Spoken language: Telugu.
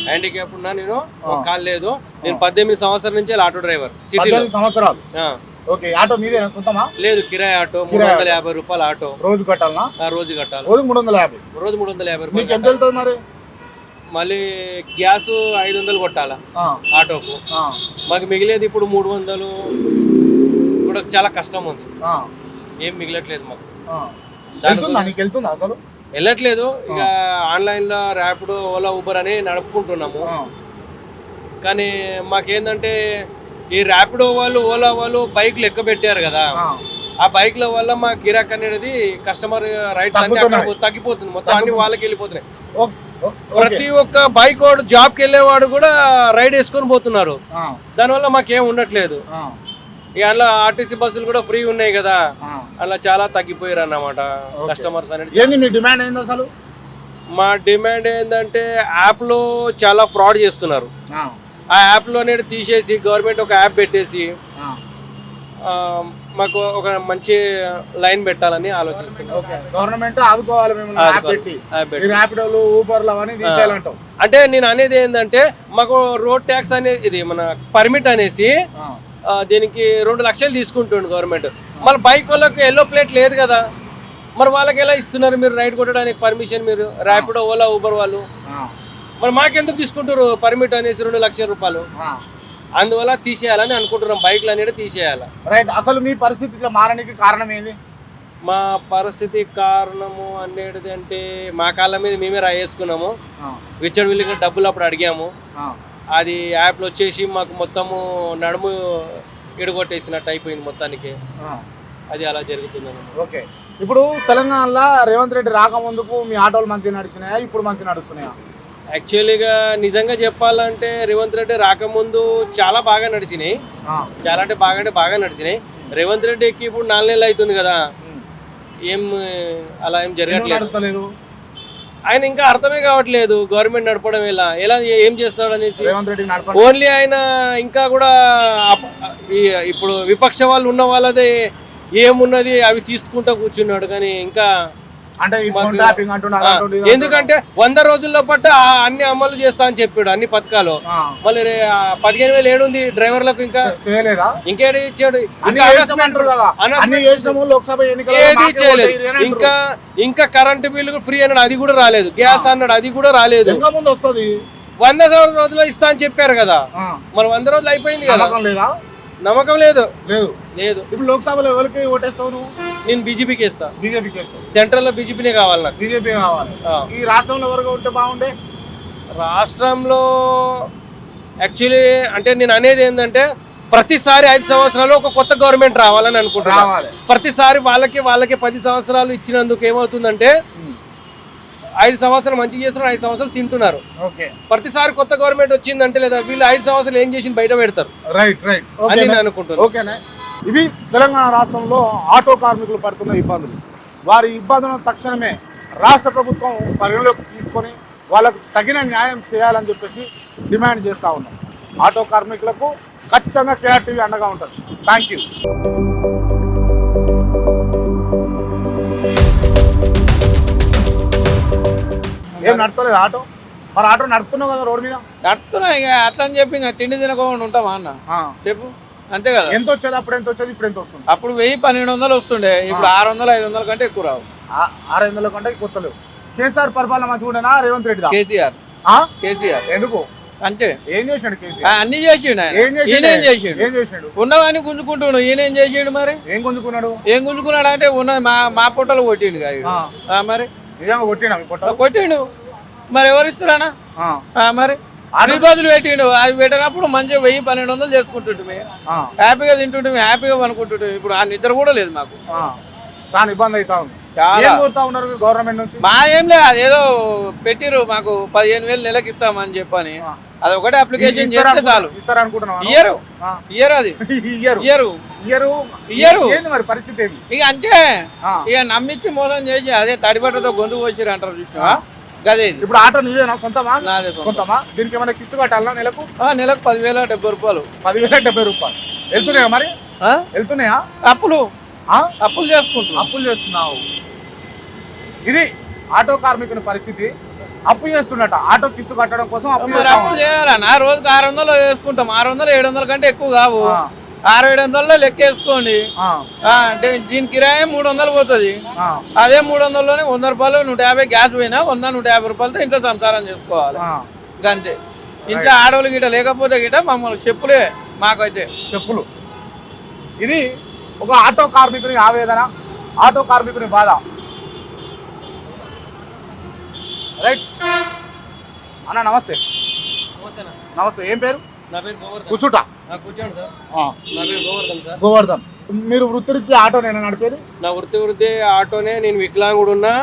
హ్యాండిక్యాప్ ఉన్నా, నేను ఒక కాలు లేదు. నేను 18 సంవత్సరాల నుంచి ఆటో డ్రైవర్. 18 సంవత్సరాలు. ఓకే, ఆటో మీదేనా సొంతమా? లేదు, కిరాయి ఆటో. 350 రూపాయలు ఆటో. రోజు కట్టాలనా? రోజు కట్టాలి. రోజు 350. రోజు 350 రూపాయలు. ఎంత వెళ్తుంది మరి? మళ్ళీ గ్యాస్ 500 కొట్టాలా ఆటోకు. మాకు మిగిలేదు ఇప్పుడు 300 కూడా. చాలా కష్టం ఉంది, ఏం మిగలట్లేదు మాకు. అసలు వెళ్ళట్లేదు. ఇక ఆన్లైన్ లో ర్యాపిడో, ఓలా, ఊబర్ అని నడుపుకుంటున్నాము. కానీ మాకేందంటే ఈ ర్యాపిడో వాళ్ళు, ఓలా వాళ్ళు బైక్లు ఎక్కువ పెట్టారు కదా, ఆ బైక్ల వల్ల మా గిరాక్ అనేది కస్టమర్ రైట్స్ అన్ని అక్కడ తగ్గిపోతుంది. మొత్తం అన్ని వాళ్ళకి వెళ్ళిపోతున్నాయి. ప్రతి ఒక్క బైక్ వాడు జాబ్కి వెళ్ళేవాడు కూడా రైడ్ వేసుకొని పోతున్నారు. దానివల్ల మాకేం ఉండట్లేదు. ఇక అలా ఆర్టీసీ బస్సులు కూడా ఫ్రీ ఉన్నాయి కదా, అలా చాలా తగ్గిపోయారు అన్నమాట కస్టమర్స్ అనేది. డిమాండ్ ఏంది అసలు? మా డిమాండ్ ఏంటంటే యాప్ లో చాలా ఫ్రాడ్ చేస్తున్నారు. ఆ యాప్ లో అనేది తీసేసి గవర్నమెంట్ ఒక యాప్ పెట్టేసి మాకు ఒక మంచి లైన్ పెట్టాలని ఆలోచిస్తున్నాం. గవర్నమెంట్ ఆదుకోవాలి. అంటే నేను అనేది ఏంటంటే మాకు రోడ్ ట్యాక్స్ అనేది, ఇది మన పర్మిట్ అనేసి దీనికి 2 లక్షలు తీసుకుంటుండు గవర్నమెంట్. మళ్ళీ బైక్ వాళ్ళకి ఎల్లో ప్లేట్ లేదు కదా, మరి వాళ్ళకి ఎలా ఇస్తున్నారు మీరు రైడ్ కొట్టడానికి పర్మిషన్? మీరు ర్యాపిడో, ఓలా, ఊబర్ వాళ్ళు మరి మాకెందుకు తీసుకుంటారు పర్మిట్ అనేసి 2 లక్షల రూపాయలు? అందువల్ల తీసేయాలని అనుకుంటున్నాం, బైక్లు అనేది తీసేయాలి. రైట్. అసలు మీ పరిస్థితి ఇట్లా మారడానికి కారణం ఏంది? మా పరిస్థితి కారణము అనేది అంటే మా కాళ్ళ మీద మేమే రాయేసుకున్నాము. విచ్చలవిడిగా డబ్బులు అప్పుడు అడిగాము. అది యాప్లో వచ్చేసి మాకు మొత్తము నడుము ఎడగొట్టేసినట్టు అయిపోయింది మొత్తానికి. అది అలా జరుగుతుంది. ఓకే, ఇప్పుడు తెలంగాణలో రేవంత్ రెడ్డి రాకముందుకు మీ ఆటోలు మంచిగా నడిచినాయా, ఇప్పుడు మంచిగా నడుస్తున్నాయా? యాక్చువల్లీగా నిజంగా చెప్పాలంటే రేవంత్ రెడ్డి రాకముందు చాలా బాగా నడిచినాయి. చాలా అంటే బాగా నడిచినాయి. రేవంత్ రెడ్డికి ఇప్పుడు 4 నెలలు అవుతుంది కదా, ఏం అలా ఏం జరగట్లేదు. ఆయన ఇంకా అర్థమే కావట్లేదు గవర్నమెంట్ నడపడం ఎలా ఏం చేస్తాడు అనేసి. ఓన్లీ ఆయన ఇంకా కూడా ఇప్పుడు విపక్ష వాళ్ళు ఉన్న వాళ్ళదే ఏమున్నది అవి తీసుకుంటూ కూర్చున్నాడు. కానీ ఇంకా ఎందుకంటే 100 రోజుల్లో పట్టు అన్ని అమలు చేస్తా అని చెప్పాడు, అన్ని పథకాలు. మళ్ళీ 15,000 ఏడుంది డ్రైవర్లకు? ఇంకా ఇంకేది ఇచ్చాడు? ఏది చేయలేదు. ఇంకా కరెంటు బిల్లు ఫ్రీ అన్నాడు, అది కూడా రాలేదు. గ్యాస్ అన్నాడు, అది కూడా రాలేదు. 100 రోజుల్లో ఇస్తా అని చెప్పారు కదా, మరి 100 రోజులు అయిపోయింది కదా. నమ్మకం లేదు. ఇప్పుడు లోక్సభలో ఎవరికి ఓటేస్తావు? నేను బీజేపీకి ఇస్తా. బీజేపీకి ఇస్తావు? సెంట్రల్ లో బీజేపీనే కావాలి నాకు. బీజేపీ కావాలి. ఈ రాష్ట్రంలో ఎవరికి ఉంటే బాగుండే? రాష్ట్రంలో యాక్చువల్లీ అంటే నేను అనేది ఏంటంటే ప్రతిసారి 5 సంవత్సరాలు ఒక కొత్త గవర్నమెంట్ రావాలని అనుకుంటున్నాను. ప్రతిసారి వాళ్ళకి 10 సంవత్సరాలు ఇచ్చినందుకు ఏమవుతుందంటే 5 సంవత్సరాలు మంచిగా చేస్తున్నారు, 5 సంవత్సరాలు తింటున్నారు. ప్రతిసారి కొత్త గవర్నమెంట్ వచ్చిందంటే లేదా వీళ్ళు 5 సంవత్సరాలు ఏం చేసి బయట పెడతారు అని నేను అనుకుంటున్నాను. ఇవి తెలంగాణ రాష్ట్రంలో ఆటో కార్మికులు పడుతున్న ఇబ్బందులు. వారి ఇబ్బందులను తక్షణమే రాష్ట్ర ప్రభుత్వం పరిగణలోకి తీసుకొని వాళ్ళకు తగిన న్యాయం చేయాలని చెప్పేసి డిమాండ్ చేస్తూ ఉన్నాం. ఆటో కార్మికులకు ఖచ్చితంగా కేఆర్టీవీ అండగా ఉంటుంది. Thank you. ఏం నడపలేదు ఆటో? మరి ఆటో నడుపుతున్నావు కదా రోడ్డు మీద? నడుపుతున్నా. ఇక అట్లా అని చెప్పి ఇంకా తిండి తినకుండా ఉంటామా అన్న? చెప్పు, అంతే కదా. ఎంత వచ్చేది అప్పుడు? ఎంత వచ్చేది ఇప్పుడు? ఎంత వస్తుంది? అప్పుడు 1000-1200 వస్తుండే, ఇప్పుడు 600-500 కంటే ఎక్కువ రావు. 600 కంటే కొత్తలేవు. కేసీఆర్ పరిపాలన మంచిగా ఉండేనా రేవంత్ రెడ్డి? కేసీఆర్ ఎందుకు అంటే ఏం చేసాడు కేసీఆర్? అన్ని చేసిండు. ఏం చేసాడు? ఉన్నవాన్ని గుంజుకుంటున్నాడు. ఈయనేం చేసాడు? మరి ఏం గుంజుకున్నాడు అంటే ఉన్నది మా పొట్టలు కొట్టిండు. మరి నిజంగా కొట్టిండు. మరి ఎవరు ఇస్తున్నానా? మరి అన్ని బదులు పెట్టిండు. అది పెట్టినప్పుడు మంచిగా 1000-1200 చేసుకుంటుంటే హ్యాపీగా తింటుంటే హ్యాపీగా అనుకుంటుంటే ఇప్పుడు ఆ నిద్ర కూడా లేదు మాకు. చాలా ఇబ్బంది అవుతా ఉంది. గవర్నమెంట్ నుంచి మా ఏం లేదు, అదేదో పెట్టిరు మాకు 15,000 నెలకి ఇస్తామని చెప్పని. అది ఒకటే అప్లికేషన్ చేస్తే చాలు. ఇయ్యరు అది మరి పరిస్థితి ఇక అంటే ఇక నమ్మించి మోసం చేసి అదే తడిబట్టతో గొంతు వచ్చారు అంటారు చూసినా. గదే ఇప్పుడు ఆటో నీదేనా? సొంతమా? సొంతమా. దీనికి ఏమైనా కిస్తు కట్టాలన్నా నెలకు? 10,070 రూపాయలు. 10,070 రూపాయలు వెళ్తున్నాయా? మరి వెళ్తున్నాయా? అప్పులు చేస్తున్నావు. ఇది ఆటో కార్మికుని పరిస్థితి. అప్పు చేస్తున్నట ఆటో కిస్తు కట్టడం కోసం అప్పు మరి అప్పు చేయాలన్నా రోజుకి 600 వేసుకుంటాం. 600 700 కంటే ఎక్కువ కావు. 600-700 లెక్కేసుకోండి. దీని కిరాయి 300 పోతుంది. అదే 300లోనే 100 రూపాయలు 150 గ్యాస్ పోయినా 100-150 రూపాయలతో ఇంట్లో సంసారం చేసుకోవాలి. అంతే. ఇంట్లో ఆడవాళ్ళు గిట లేకపోతే గిట మమ్మల్ని చెప్పులే మాకైతే చెప్పులు. ఇది ఒక ఆటో కార్మికుని ఆవేదన, ఆటో కార్మికుని బాధ. రైట్ అన్న నమస్తే. నమస్తే. ఏం పేరు? నా పేరు గోవర్ధన్. కుసుట. కూర్చోండి సార్. నా పేరు గోవర్ధన్ సార్. గోవర్ధన్. మీరు వృత్తిరీత్యా ఆటోనేనా నడిపేది? నా వృత్తి ఆటోనే. నేను వికలాంగుడు ఉన్నా.